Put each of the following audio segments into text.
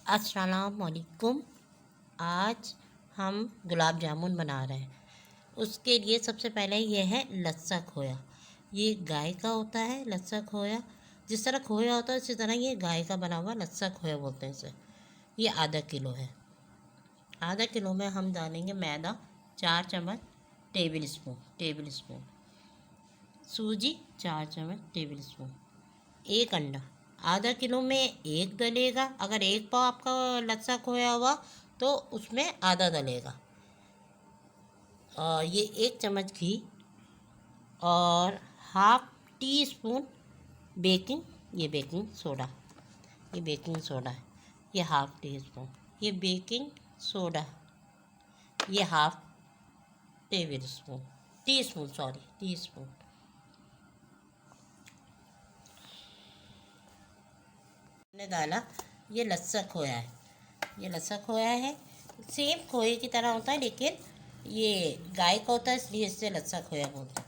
अस्सलाम वालेकुम। आज हम गुलाब जामुन बना रहे हैं। उसके लिए सबसे पहले ये है लस्सा खोया। ये गाय का होता है लस्सा खोया। जिस तरह खोया होता है उसी तरह ये गाय का बना हुआ लस्सा खोया बोलते हैं इसे। ये आधा किलो है। आधा किलो में हम डालेंगे मैदा 4 चम्मच टेबल स्पून, सूजी 4 चम्मच टेबल स्पून, एक अंडा। आधा किलो में एक डलेगा। अगर एक पाव आपका लच्छा खोया हुआ तो उसमें आधा डलेगा। और ये 1 चम्मच घी और हाफ टी स्पून बेकिंग, ये बेकिंग सोडा, ये बेकिंग सोडा है। ये हाफ टी स्पून, ये बेकिंग सोडा, ये half table spoon tea spoon sorry tea spoon. ने डाला। ये लस्सा खोया है। ये लस्सा खोया है। सेम खोए की तरह होता है लेकिन ये गाय का होता है इसलिए इससे लस्सा खोया बोलते हैं।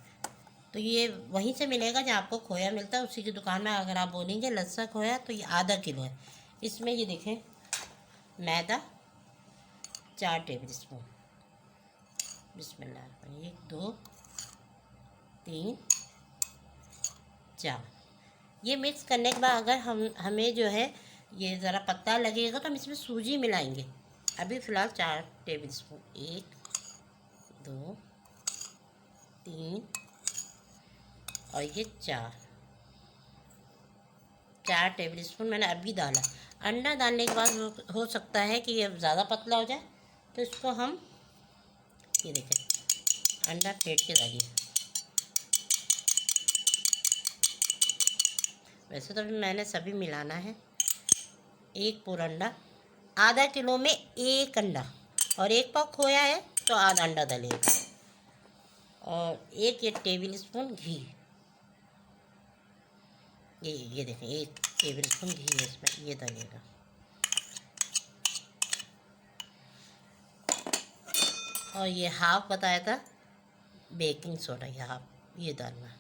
तो ये वहीं से मिलेगा जहाँ आपको खोया मिलता है, उसी की दुकान में अगर आप बोलेंगे लस्सा खोया तो ये आधा किलो है। इसमें ये देखें मैदा 4 टेबल स्पून। बिस्मिल्लाह, 1 2 3 4। ये मिक्स करने के बाद अगर हमें जो है ये ज़रा पतला लगेगा तो हम इसमें सूजी मिलाएंगे। अभी फ़िलहाल 4 टेबल स्पून, 1 2 3 और ये 4 टेबल स्पून मैंने अभी डाला। अंडा डालने के बाद हो सकता है कि ये ज़्यादा पतला हो जाए, तो इसको हम ये देखें अंडा फेंट के डालिए। वैसे तो मैंने सभी मिलाना है। एक पूरा अंडा, आधा किलो में एक अंडा, और एक पाव खोया है तो आधा अंडा डालेगा। और एक ये टेबल स्पून घी, ये देखें 1 टेबल स्पून घी है इसमें, ये डालिएगा। और ये हाफ बताया था बेकिंग सोडा, ये हाफ ये डालना।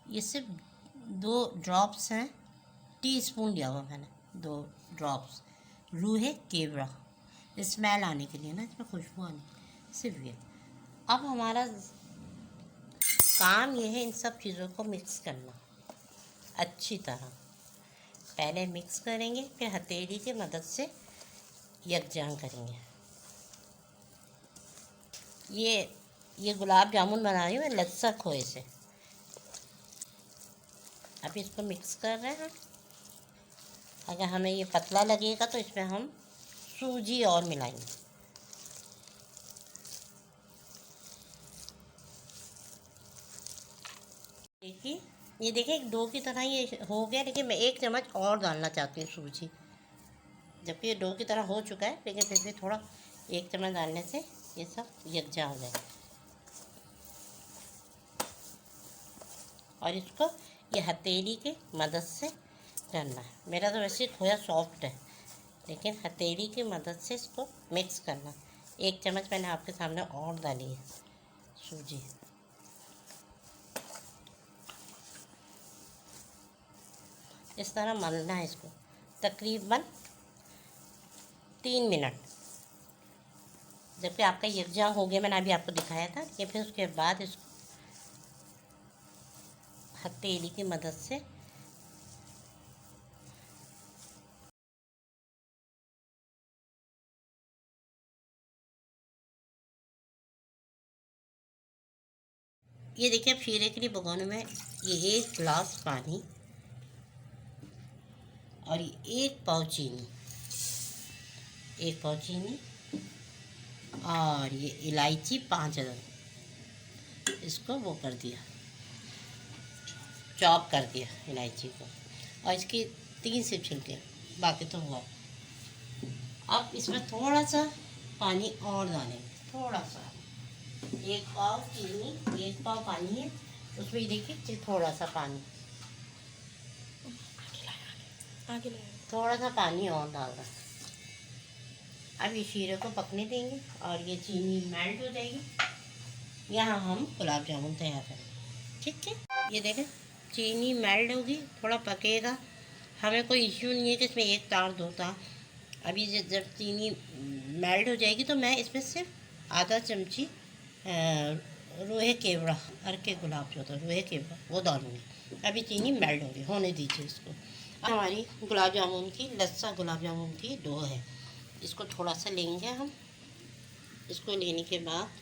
ये सिर्फ 2 ड्रॉप्स हैं, टी स्पून लिया हुआ मैंने, 2 ड्रॉप्स रूहे केवड़ा, स्मेल आने के लिए ना, इसमें खुशबू आने, सिर्फ ये। अब हमारा काम ये है इन सब चीज़ों को मिक्स करना अच्छी तरह। पहले मिक्स करेंगे, फिर हथेली की मदद से यकजान करेंगे। ये गुलाब जामुन बना रही हूँ मैं लच्छा खोए से। अब इसको मिक्स कर रहे हैं। अगर हमें ये पतला लगेगा तो इसमें हम सूजी और मिलाएंगे। देखिए, ये देखिए एक डो की तरह ये हो गया, लेकिन मैं 1 चम्मच और डालना चाहती हूँ सूजी। जबकि ये डो की तरह हो चुका है, लेकिन फिर भी थोड़ा 1 चम्मच डालने से ये सब यकजा हो जाए। और इसको ये हथेली की मदद से करना है। मेरा तो वैसे खोया सॉफ्ट है, लेकिन हथेली की मदद से इसको मिक्स करना। 1 चम्मच मैंने आपके सामने और डाली है सूजी। इस तरह मलना है इसको तकरीबन 3 मिनट। जबकि आपका यकजा हो गया, मैंने अभी आपको दिखाया था, कि फिर उसके बाद इसको हथेली की मदद से ये देखिए, अब शीरे के लिए भगोने में ये 1 गिलास पानी और ये 1 पाव चीनी, 1 पाव चीनी, और ये इलायची 5 अदद, इसको वो कर दिया, चॉप कर दिया इलायची को। और इसकी 3 सिप छिलके, बाकी तो हुआ। अब इसमें थोड़ा सा पानी और डालेंगे, थोड़ा सा। 1 पाव चीनी 1 पाव पानी है, उसमें ये देखिए थोड़ा सा पानी, थोड़ा सा पानी और डाल रहा है। अब ये शीरे को पकने देंगे और ये चीनी मेल्ट हो जाएगी। यहाँ हम गुलाब जामुन तैयार करेंगे। ठीक है। ये देखें चीनी मेल्ट होगी, थोड़ा पकेगा, हमें कोई इश्यू नहीं है कि इसमें एक तार दो तार। अभी जब चीनी मेल्ट हो जाएगी तो मैं इसमें सिर्फ आधा चमची रोहे केवड़ा, अरके गुलाब जो होता है रोहे केवड़ा, वो डालूँगी। अभी चीनी मेल्ट होगी, होने दीजिए इसको। हमारी गुलाब जामुन की लस्सा गुलाब जामुन की डो है। इसको थोड़ा सा लेंगे हम। इसको लेने के बाद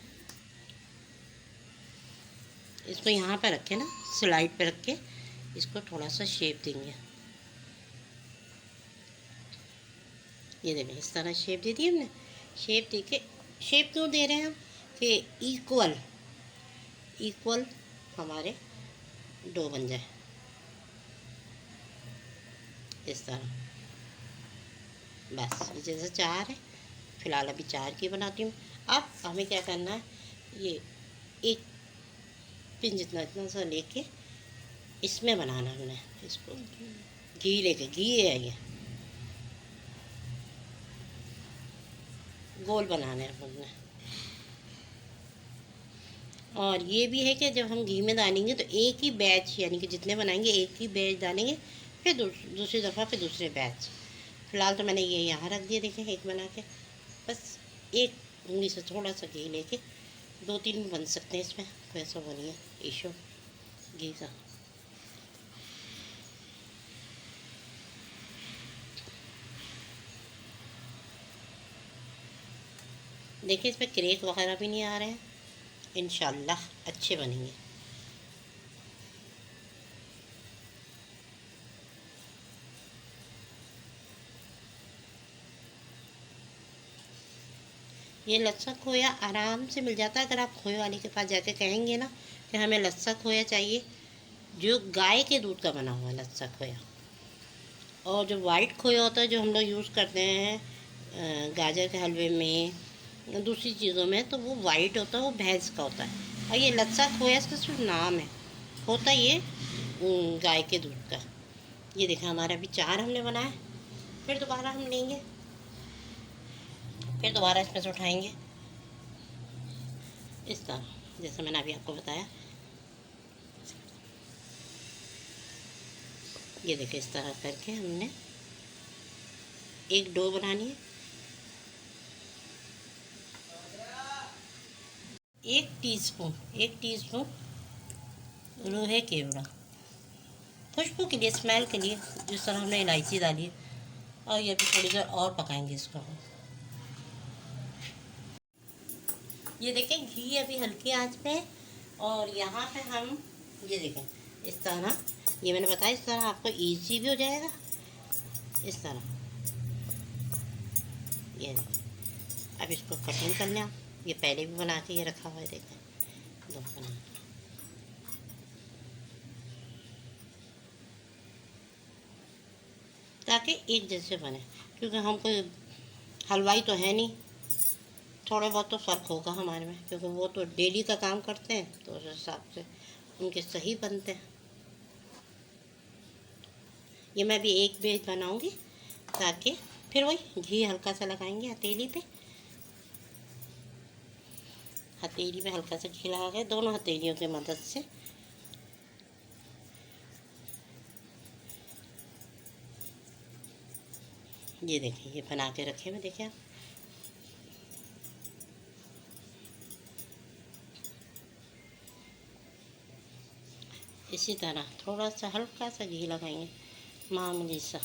इसको यहाँ पर रखें ना, स्लाइड पे रख के इसको थोड़ा सा शेप देंगे। ये देखें इस तरह शेप दे दी हमने। शेप दे के, शेप क्यों दे रहे हैं हम कि इक्वल हमारे डो बन जाए इस तरह। बस जैसे चार है, फिलहाल अभी चार की बनाती हूँ। अब हमें क्या करना है, ये एक पिन जितना इतना सा लेके इसमें बनाना हमने। इसको घी लेके, घी है ये, गोल बनाने हैं हमने। और ये भी है कि जब हम घी में डालेंगे तो एक ही बैच, यानी कि जितने बनाएंगे एक ही बैच डालेंगे, फिर दूसरी दफ़ा फिर दूसरे बैच। फ़िलहाल तो मैंने ये यहाँ रख दिए, देखें एक बना के। बस एक उंगली से थोड़ा सा घी लेके 2-3 बन सकते हैं इसमें, तो ऐसा वो नहीं है इशू घी का। देखिए इसमें क्रेक वगैरह भी नहीं आ रहे हैं, इंशाल्लाह अच्छे बनेंगे। ये लच्छा खोया आराम से मिल जाता है। अगर आप खोए वाले के पास जाके कहेंगे ना कि हमें लच्छा खोया चाहिए, जो गाय के दूध का बना हुआ लच्छा खोया, और जो वाइट खोया होता है जो हम लोग यूज़ करते हैं गाजर के हलवे में, दूसरी चीज़ों में, तो वो वाइट होता है, वो भैंस का होता है। और ये लच्छा खोया इसका सिर्फ नाम है, होता ये गाय के दूध का। ये देखा हमारा अभी 4 हमने बनाया। फिर दोबारा हम लेंगे, फिर दोबारा इसमें से उठाएंगे इस तरह, जैसे मैंने अभी आपको बताया। ये देखिए इस तरह करके हमने एक डो बनानी है। 1 टीस्पून रोहे केवड़ा, खुशबू के लिए, स्मेल के लिए, जिस तरह हमने इलायची डाली है। और ये भी थोड़ी देर और पकाएंगे इसको हम। ये देखें घी अभी हल्की आंच पे है, और यहाँ पे हम ये देखें इस तरह, ये मैंने बताया इस तरह आपको इजी भी हो जाएगा इस तरह। ये देखें अब इसको कटिंग कर लें। ये पहले भी बना के ये रखा हुआ है, देखें दो बना, ताकि एक जैसे बने, क्योंकि हम कोई हलवाई तो है नहीं। थोड़े बहुत तो फ़र्क होगा हमारे में, क्योंकि वो तो डेली का काम करते हैं, तो उस हिसाब से उनके सही बनते हैं। ये मैं भी एक बेच बनाऊंगी, ताकि फिर वही घी हल्का सा लगाएंगे हथेली पे, हथेली पे हल्का सा घी लगा के दोनों हथेलियों की मदद से ये देखिए ये बना के रखे हुए, देखिए आप। इसी तरह थोड़ा सा हल्का सा घी लगाएंगे, मामूली सा।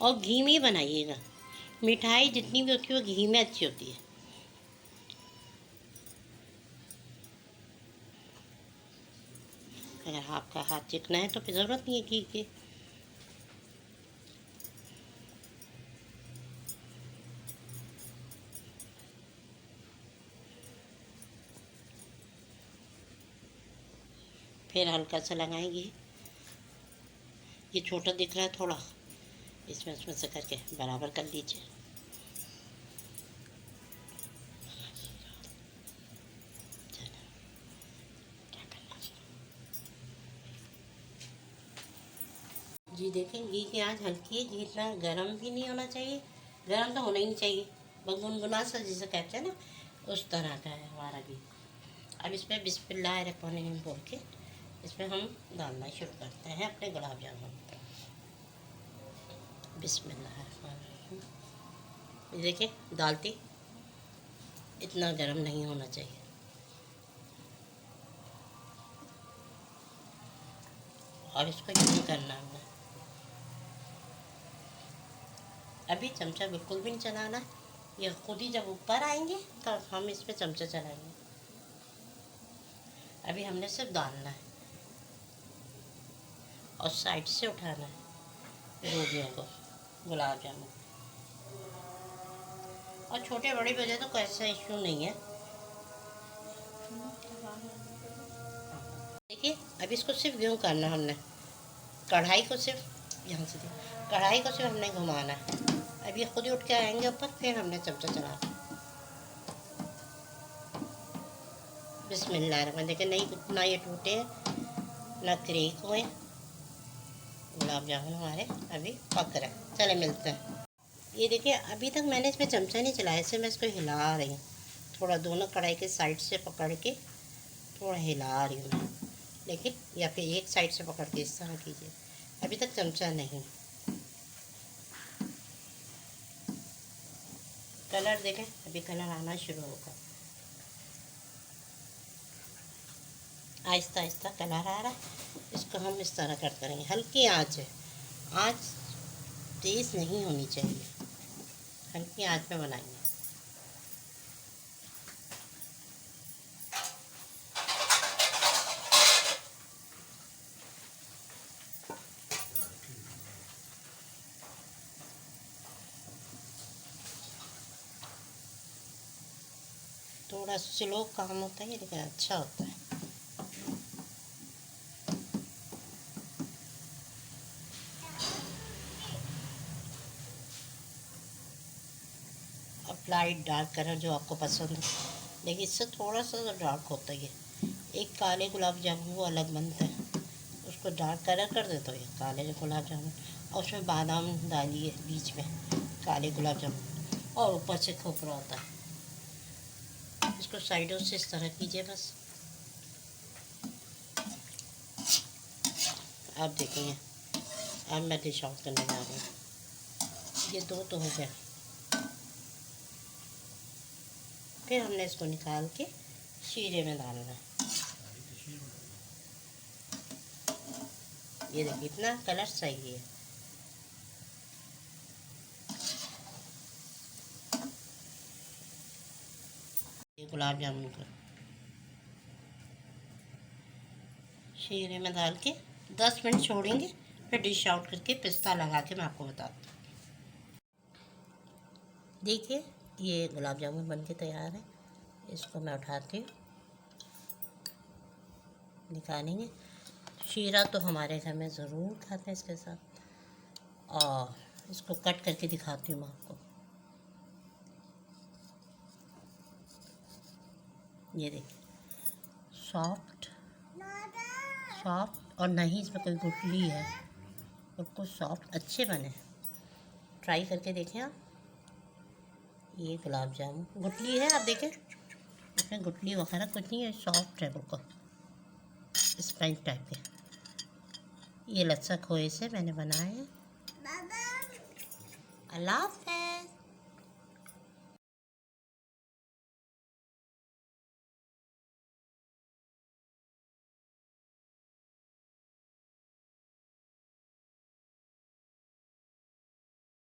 और घी में ही बनाइएगा, मिठाई जितनी भी होती है वो घी में अच्छी होती है। अगर आपका हाथ चिकना है तो फिर ज़रूरत नहीं है घी की। फिर हल्का सा लगाएंगे। ये छोटा दिख रहा है थोड़ा, इसमें से करके बराबर कर लीजिए। जी देखें घी की आंच हल्की है, घी इतना गर्म भी नहीं होना चाहिए, गर्म तो होना ही नहीं चाहिए, गुनगुना सा जिसे कहते हैं ना, उस तरह का है हमारा घी। अब इसमें बिस्मिल्लाह रहमान रहीम बोल के इसमें हम डालना शुरू करते हैं अपने गुलाब जामुन। बिस्मिल्लाह। ये देखिए, डालती इतना गर्म नहीं होना चाहिए। और इसको यूँ करना है। अभी चमचा बिल्कुल भी नहीं चलाना है, ये खुद ही जब ऊपर आएंगे तब हम इस पर चमचा चलाएंगे। अभी हमने सिर्फ डालना है और साइड से उठाना है रोटियों को, गुलाब जामुन। और छोटे बड़े वजह तो कोई ऐसा इशू नहीं है। देखिए, अभी इसको सिर्फ यूँ करना हमने, कढ़ाई को सिर्फ यहाँ से कढ़ाई को सिर्फ हमने घुमाना है। अब ये खुद ही उठ के आएंगे ऊपर, फिर हमने चमचा चलाना। बिस्मिल्लाह। देखिए, नहीं ना ये टूटे ना क्रेक हुए। गुलाब जामुन हमारे अभी पक रहे हैं। चले मिलते हैं। ये देखिए, अभी तक मैंने इसमें चमचा नहीं चलाया, इससे मैं इसको हिला रही हूँ थोड़ा, दोनों कढ़ाई के साइड से पकड़ के थोड़ा हिला रही हूँ मैं। लेकिन या फिर एक साइड से पकड़ के इस तरह कीजिए। अभी तक चमचा नहीं। कलर देखें, अभी कलर आना शुरू होगा। आहिस्ता आहिस्ता कलर आ रहा है। इसको हम इस तरह करते रहेंगे, हल्की आंच है, आंच तेज़ नहीं होनी चाहिए, हल्की आंच में बनाएंगे। थोड़ा स्लो काम होता है लेकिन अच्छा होता है। अब लाइट डार्क कलर जो आपको पसंद है, लेकिन इससे थोड़ा सा तो डार्क होता ही है। एक काले गुलाब जामुन वो अलग बनता है, उसको डार्क कलर कर देते हो ये काले गुलाब जामुन, और उसमें बादाम डालिए बीच में, काले गुलाब जामुन, और ऊपर से खोपरा होता है। इसको साइडों से इस तरह कीजिए बस। आप देखेंगे, अब मैं डिश आउट करने जा रही हूँ। ये दो तो हो गया। फिर हमने इसको निकाल के शीरे में डालना है। ये देखिए, इतना कलर सही है। ये गुलाब जामुन को शीरे में डाल के 10 मिनट छोड़ेंगे, फिर डिश आउट करके पिस्ता लगा के मैं आपको बताती हूँ। देखिए, ये गुलाब जामुन बन के तैयार है। इसको मैं उठाती हूँ, निकालेंगे। शीरा तो हमारे घर में ज़रूर खाते हैं इसके साथ, और इसको कट करके दिखाती हूँ मैं आपको। ये देखिए, सॉफ्ट सॉफ्ट, और नहीं इसमें कोई गुठली है, बिल्कुल सॉफ्ट, अच्छे बने। ट्राई करके देखें आप। ये गुलाब जामुन गुठली है, आप देखें इसमें गुठली वगैरह कुछ नहीं है, सॉफ्ट है बिल्कुल, स्पंज टाइप के। ये लच्छा खोए से मैंने बनाए हैं। अल्लाह।